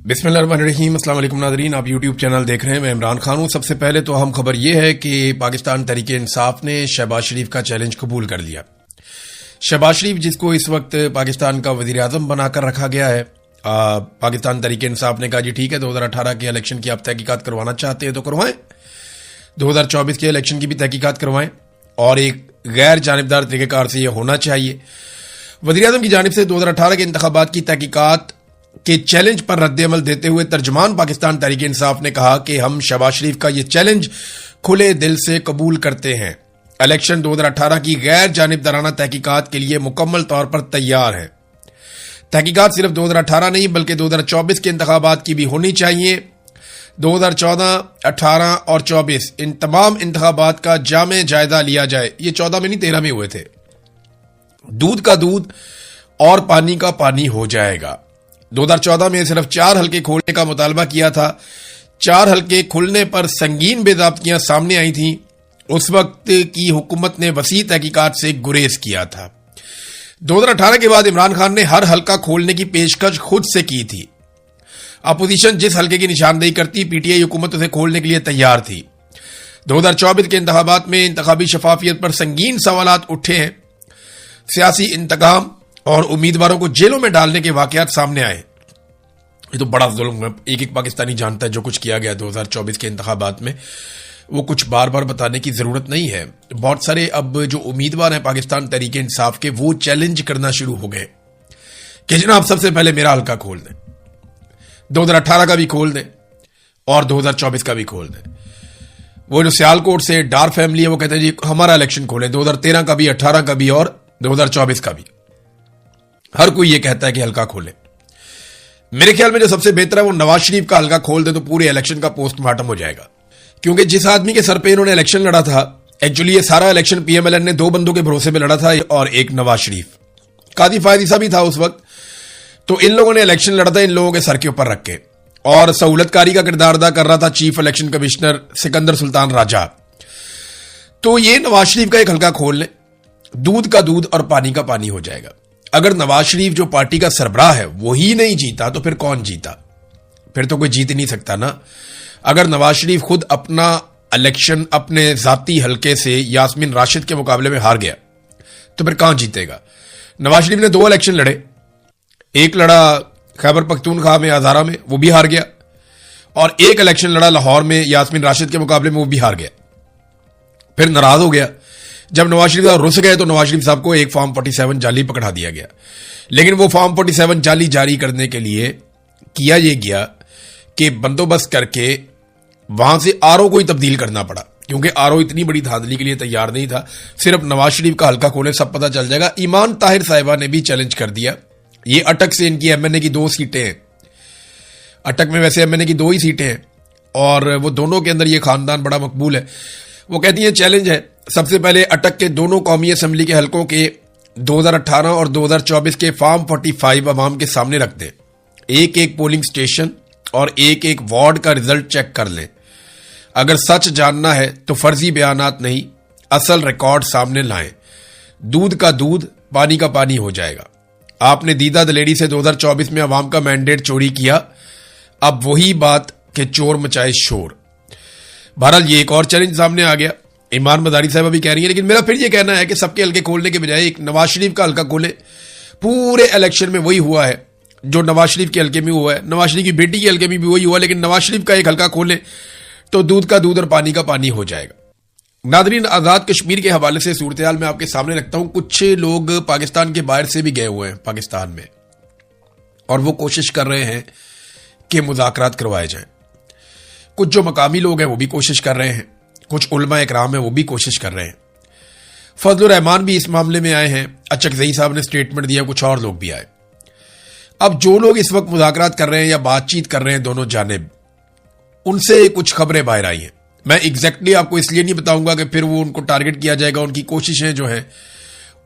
बिस्मिल्लाहिर्रहमानिर्रहीम। अस्सलाम वालेकुम नाज़रीन, आप यूट्यूब चैनल देख रहे हैं। मैं इमरान खान हूं। सबसे पहले तो अहम खबर यह है कि पाकिस्तान तहरीक इंसाफ ने शहबाज शरीफ का चैलेंज कबूल कर लिया। शहबाज शरीफ, जिसको इस वक्त पाकिस्तान का वज़ीर आज़म बनाकर रखा गया है, पाकिस्तान तहरीक इंसाफ ने कहा जी ठीक है, 2018 के इलेक्शन की आप तहकीकात करवाना चाहते हैं तो करवाएं, 2024 के इलेक्शन की भी तहकीकात करवाएं, और एक गैर जानिबदार तरीक़ेकार से यह होना चाहिए। वज़ीर आज़म की जानिब से 2018 के इंतखाबात की तहकीकात के चैलेंज पर रद्द-ए-अमल देते हुए तर्जुमान पाकिस्तान तहरीक इंसाफ ने कहा कि हम शहबाज शरीफ का ये चैलेंज खुले दिल से कबूल करते हैं। इलेक्शन 2018 की गैर जानिबदाराना तहकीकात के लिए मुकम्मल तौर पर तैयार है। तहकीकात सिर्फ 2018 नहीं बल्कि 2024 के इंतखाबात की भी होनी चाहिए। 2014, 18 और 24 इन तमाम इंतखाबात का जामे जायजा लिया जाए। ये 14 में नहीं 13 में हुए थे। दूध का दूध और पानी का पानी हो जाएगा। 2014 में सिर्फ 4 हल्के खोलने का मुतालबा किया था। 4 हल्के खुलने पर संगीन बेज़ाब्तियां सामने आई थीं। उस वक्त की हुकूमत ने वसी तहकीकात से गुरेज किया था। 2018 के बाद इमरान खान ने हर हल्का खोलने की पेशकश खुद से की थी। अपोजिशन जिस हल्के की निशानदेही करती, पीटीआई हुकूमत उसे खोलने के लिए तैयार थी। 2024 के इंतखाबात में इंतखाबी शफाफियत पर संगीन सवालात उठे हैं। सियासी इंतकाम और उम्मीदवारों को जेलों में डालने के वाकयात सामने आए। ये तो बड़ा जुल्म है। एक पाकिस्तानी जानता है जो कुछ किया गया 2024 के इंतखाबात में। वो कुछ बार बार बताने की जरूरत नहीं है। बहुत सारे अब जो उम्मीदवार हैं पाकिस्तान तहरीक इंसाफ के, वो चैलेंज करना शुरू हो गए कि जनाब सबसे पहले मेरा हल्का खोल दें, 2018 का भी खोल दें और 2024 का भी खोल दें। वो जो सियालकोट से डार फैमिली है, वो कहते हैं जी हमारा इलेक्शन खोलें, 2013 का भी, 18 का भी और 2024 का भी। हर कोई ये कहता है कि हल्का खोले। मेरे ख्याल में जो सबसे बेहतर है वो नवाज शरीफ का हल्का खोल दे तो पूरे इलेक्शन का पोस्टमार्टम हो जाएगा। क्योंकि जिस आदमी के सर पे इन्होंने इलेक्शन लड़ा था, एक्चुअली ये सारा इलेक्शन पीएमएलएन ने 2 बंदों के भरोसे पे लड़ा था, और एक नवाज शरीफ, कादी फायद ईसा भी था उस वक्त। तो इन लोगों ने इलेक्शन लड़ा था इन लोगों के सर के ऊपर रख के, और सहूलतकारी का किरदार अदा कर रहा था chief election commissioner Sikandar Sultan Raja. तो ये नवाज शरीफ का एक हल्का खोल ले, दूध का दूध और पानी का पानी हो जाएगा। अगर नवाज शरीफ जो पार्टी का सरबराह है वही नहीं जीता तो फिर कौन जीता? फिर तो कोई जीत ही नहीं सकता ना। अगर नवाज शरीफ खुद अपना इलेक्शन अपने जाती हल्के से यास्मीन राशिद के मुकाबले में हार गया तो फिर कहां जीतेगा? नवाज शरीफ ने 2 इलेक्शन लड़े, एक लड़ा खैबर पख्तूनख्वा में हजारा में, वो भी हार गया, और एक इलेक्शन लड़ा लाहौर में यास्मीन राशिद के मुकाबले में, वो भी हार गया। फिर नाराज हो गया। जब नवाज शरीफ साहब रुस गए तो नवाज शरीफ साहब को एक फॉर्म 47 जाली पकड़ा दिया गया। लेकिन वो फॉर्म 47 जाली जारी करने के लिए किया ये गया कि बंदोबस्त करके वहां से आरओ को ही तब्दील करना पड़ा, क्योंकि आरओ इतनी बड़ी धांधली के लिए तैयार नहीं था। सिर्फ नवाज शरीफ का हल्का खोले सब पता चल जाएगा। ईमान ताहिर साहिबा ने भी चैलेंज कर दिया। ये अटक से इनकी एमएनए की 2 सीटें हैं। अटक में वैसे एमएनए की 2 ही सीटें हैं, और वो दोनों के अंदर ये खानदान बड़ा मकबूल है। वो कहती है चैलेंज है, सबसे पहले अटक के दोनों कौमी असम्बली के हलकों के 2018 और 2024 के फॉर्म 45 अवाम के सामने रख दें। एक एक पोलिंग स्टेशन और एक एक वार्ड का रिजल्ट चेक कर लें। अगर सच जानना है तो फर्जी बयानात नहीं, असल रिकॉर्ड सामने लाएं। दूध का दूध, पानी का पानी हो जाएगा। आपने दीदा दलेरी से 2024 में अवाम का मैंडेट चोरी किया, अब वही बात कि चोर मचाए शोर। बहरहाल ये एक और चैलेंज सामने आ गया। ईमान मदारी साहब भी कह रही है, लेकिन मेरा फिर ये कहना है कि सबके हल्के खोलने के बजाय एक नवाज शरीफ का हल्का खोले। पूरे इलेक्शन में वही हुआ है जो नवाज शरीफ के हल्के में हुआ है, नवाज शरीफ की बेटी के हल्के में भी वही हुआ, लेकिन नवाज शरीफ का एक हल्का खोले तो दूध का दूध और पानी का पानी हो जाएगा। नादरीन, आजाद कश्मीर के हवाले से सूरत हाल मैं आपके सामने रखता हूं। कुछ लोग पाकिस्तान के बाहर से भी गए हुए हैं पाकिस्तान में, और वो कोशिश कर रहे हैं कि मुज़ाकरात करवाए जाएं। कुछ जो मकामी लोग हैं वो भी कोशिश कर रहे हैं, कुछ उलमा इकराम है वो भी कोशिश कर रहे हैं। फजलुर रहमान भी इस मामले में आए हैं, अचकज़ई साहब ने स्टेटमेंट दिया, कुछ और लोग भी आए। अब जो लोग इस वक्त मुज़ाकरात कर रहे हैं या बातचीत कर रहे हैं दोनों जानिब, उनसे कुछ खबरें बाहर आई हैं। मैं एग्जैक्टली आपको इसलिए नहीं बताऊंगा कि फिर वो उनको टारगेट किया जाएगा, उनकी कोशिशें जो हैं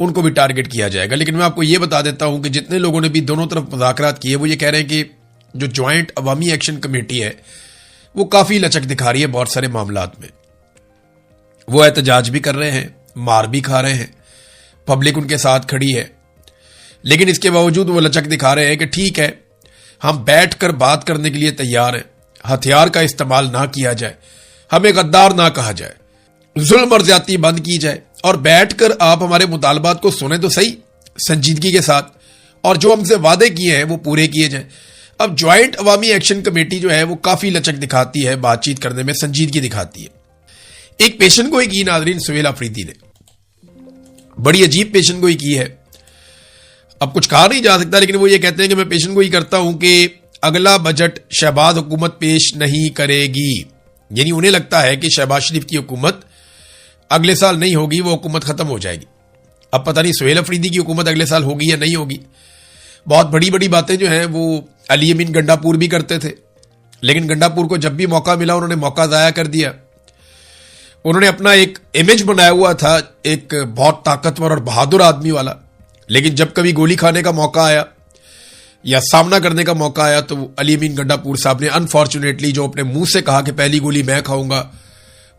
उनको भी टारगेट किया जाएगा। लेकिन मैं आपको ये बता देता हूं कि जितने लोगों ने भी दोनों तरफ मुज़ाकरात किए, वो ये कह रहे हैं कि जो ज्वाइंट अवामी एक्शन कमेटी है वो काफी लचक दिखा रही है बहुत सारे मामलात में। वो एहतजाज भी कर रहे हैं, मार भी खा रहे हैं, पब्लिक उनके साथ खड़ी है, लेकिन इसके बावजूद वो लचक दिखा रहे हैं कि ठीक है ہم بیٹھ کر بات کرنے کے لیے تیار ہیں، ہتھیار کا استعمال نہ کیا جائے، ہمیں غدار نہ کہا جائے، ظلم اور زیادتی بند کی جائے، اور بیٹھ کر آپ ہمارے مطالبات کو سنیں تو صحیح سنجیدگی کے ساتھ، اور جو ہم سے وعدے کیے ہیں وہ پورے کیے جائیں۔ اب جوائنٹ عوامی ایکشن کمیٹی جو ہے وہ کافی لچک دکھاتی ہے، بات چیت کرنے میں سنجیدگی دکھاتی ہے۔ ایک پیشن گوئی کی ناظرین سہیل آفریدی نے، بڑی عجیب پیشن گوئی کی ہے، اب کچھ کہا نہیں جا سکتا، لیکن وہ یہ کہتے ہیں کہ میں پیشن گوئی کرتا ہوں کہ اگلا بجٹ شہباز حکومت پیش نہیں کرے گی، یعنی انہیں لگتا ہے کہ شہباز شریف کی حکومت اگلے سال نہیں ہوگی، وہ حکومت ختم ہو جائے گی۔ اب پتہ نہیں سہیل آفریدی کی حکومت اگلے سال ہوگی یا نہیں ہوگی۔ بہت بڑی بڑی باتیں جو ہیں وہ علی امین گنڈاپور بھی کرتے تھے، لیکن گنڈاپور کو جب بھی موقع ملا انہوں نے موقع ضائع کر دیا۔ انہوں نے اپنا ایک امیج بنایا ہوا تھا، ایک بہت طاقتور اور بہادر آدمی والا، لیکن جب کبھی گولی کھانے کا موقع آیا یا سامنا کرنے کا موقع آیا تو علی امین گنڈاپور صاحب نے انفارچونیٹلی جو اپنے منہ سے کہا کہ پہلی گولی میں کھاؤں گا،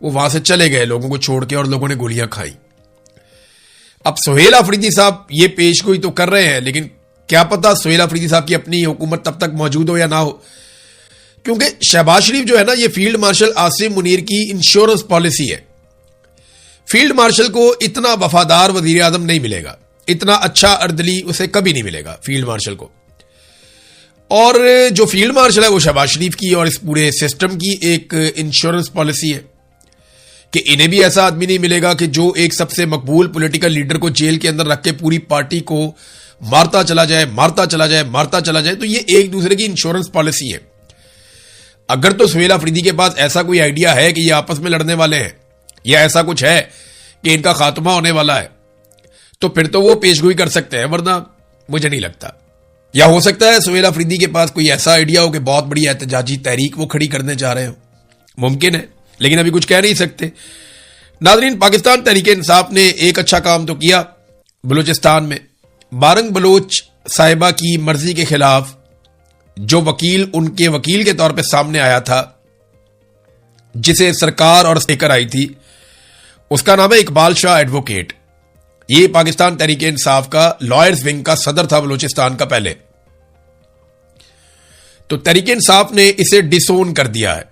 وہ وہاں سے چلے گئے لوگوں کو چھوڑ کے، اور لوگوں نے گولیاں کھائیں۔ اب سہیل آفریدی صاحب یہ پیش گوئی تو کر رہے ہیں، لیکن کیا پتا سہیل آفریدی صاحب کی اپنی حکومت تب تک موجود ہو یا نہ ہو، کیونکہ شہباز شریف جو ہے نا یہ فیلڈ مارشل عاصم منیر کی انشورنس پالیسی ہے۔ فیلڈ مارشل کو اتنا وفادار وزیر اعظم نہیں ملے گا، اتنا اچھا اردلی اسے کبھی نہیں ملے گا فیلڈ مارشل کو، اور جو فیلڈ مارشل ہے وہ شہباز شریف کی اور اس پورے سسٹم کی ایک انشورنس پالیسی ہے کہ انہیں بھی ایسا آدمی نہیں ملے گا کہ جو ایک سب سے مقبول پولیٹیکل لیڈر کو جیل کے اندر رکھ کے پوری پارٹی کو مارتا چلا جائے، مارتا چلا جائے، مارتا چلا جائے۔ تو یہ ایک دوسرے کی انشورنس پالیسی ہے۔ اگر تو سہیل آفریدی کے پاس ایسا کوئی آئیڈیا ہے کہ یہ آپس میں لڑنے والے ہیں یا ایسا کچھ ہے کہ ان کا خاتمہ ہونے والا ہے تو پھر تو وہ پیش گوئی کر سکتے ہیں، ورنہ مجھے نہیں لگتا۔ یا ہو سکتا ہے سہیل آفریدی کے پاس کوئی ایسا آئیڈیا ہو کہ بہت بڑی احتجاجی تحریک وہ کھڑی کرنے جا رہے ہو، ممکن ہے، لیکن ابھی کچھ کہہ نہیں سکتے۔ ناظرین، پاکستان تحریک انصاف نے ایک اچھا کام تو کیا بلوچستان میں۔ بارنگ بلوچ صاحبہ کی مرضی کے خلاف جو وکیل ان کے وکیل کے طور پہ سامنے آیا تھا، جسے سرکار اور اسپیکر آئی تھی، اس کا نام ہے اقبال شاہ ایڈوکیٹ۔ یہ پاکستان تحریک انصاف کا لائرز ونگ کا صدر تھا بلوچستان کا پہلے۔ تو تحریک انصاف نے اسے ڈسون کر دیا ہے،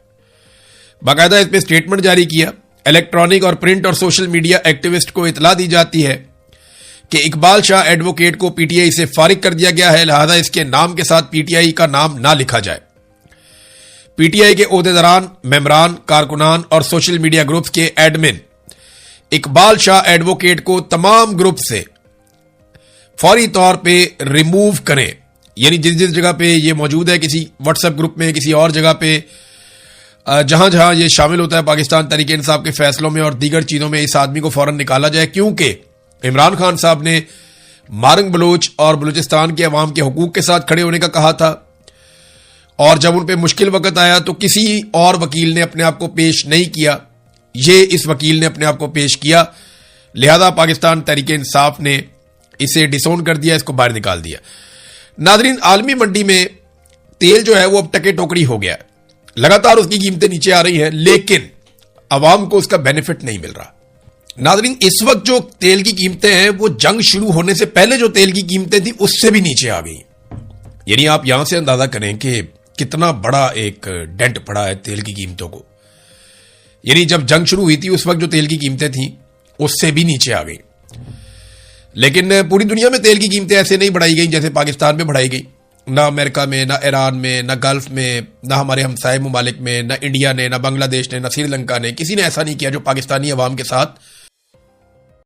باقاعدہ اس پہ سٹیٹمنٹ جاری کیا۔ الیکٹرانک اور پرنٹ اور سوشل میڈیا ایکٹیوسٹ کو اطلاع دی جاتی ہے کہ اقبال شاہ ایڈوکیٹ کو پی ٹی آئی سے فارغ کر دیا گیا ہے، لہذا اس کے نام کے ساتھ پی ٹی آئی کا نام نہ لکھا جائے۔ پی ٹی آئی کے عہدیداران، ممبران، کارکنان اور سوشل میڈیا گروپس کے ایڈمن اقبال شاہ ایڈوکیٹ کو تمام گروپ سے فوری طور پہ ریموو کریں، یعنی جس جس جگہ پہ یہ موجود ہے، کسی واٹس ایپ گروپ میں، کسی اور جگہ پہ، جہاں جہاں یہ شامل ہوتا ہے پاکستان تحریک انصاف کے فیصلوں میں اور دیگر چیزوں میں، اس آدمی کو فوراً نکالا جائے، کیونکہ عمران خان صاحب نے مارنگ بلوچ اور بلوچستان کے عوام کے حقوق کے ساتھ کھڑے ہونے کا کہا تھا، اور جب ان پہ مشکل وقت آیا تو کسی اور وکیل نے اپنے آپ کو پیش نہیں کیا، یہ اس وکیل نے اپنے آپ کو پیش کیا، لہذا پاکستان تحریک انصاف نے اسے ڈسون کر دیا، اس کو باہر نکال دیا۔ ناظرین، عالمی منڈی میں تیل جو ہے وہ اب ٹکے ٹوکری ہو گیا ہے، لگاتار اس کی قیمتیں نیچے آ رہی ہیں، لیکن عوام کو اس کا بینیفٹ نہیں مل رہا۔ ناظرین، اس وقت جو تیل کی قیمتیں ہیں وہ جنگ شروع ہونے سے پہلے جو تیل کی قیمتیں تھیں اس سے بھی نیچے آ گئی، یعنی آپ یہاں سے اندازہ کریں کہ کتنا بڑا ایک ڈینٹ پڑا ہے تیل کی قیمتوں کو، یعنی جب جنگ شروع ہوئی تھی اس وقت جو تیل کی قیمتیں تھیں اس سے بھی نیچے آ گئی۔ لیکن پوری دنیا میں تیل کی قیمتیں ایسے نہیں بڑھائی گئی جیسے پاکستان میں بڑھائی گئی، نہ امریکہ میں، نہ ایران میں، نہ گلف میں، نہ ہمارے ہمسائے ممالک میں، نہ انڈیا نے، نہ بنگلہ دیش نے، نہ سری لنکا نے، کسی نے ایسا نہیں کیا جو پاکستانی عوام کے ساتھ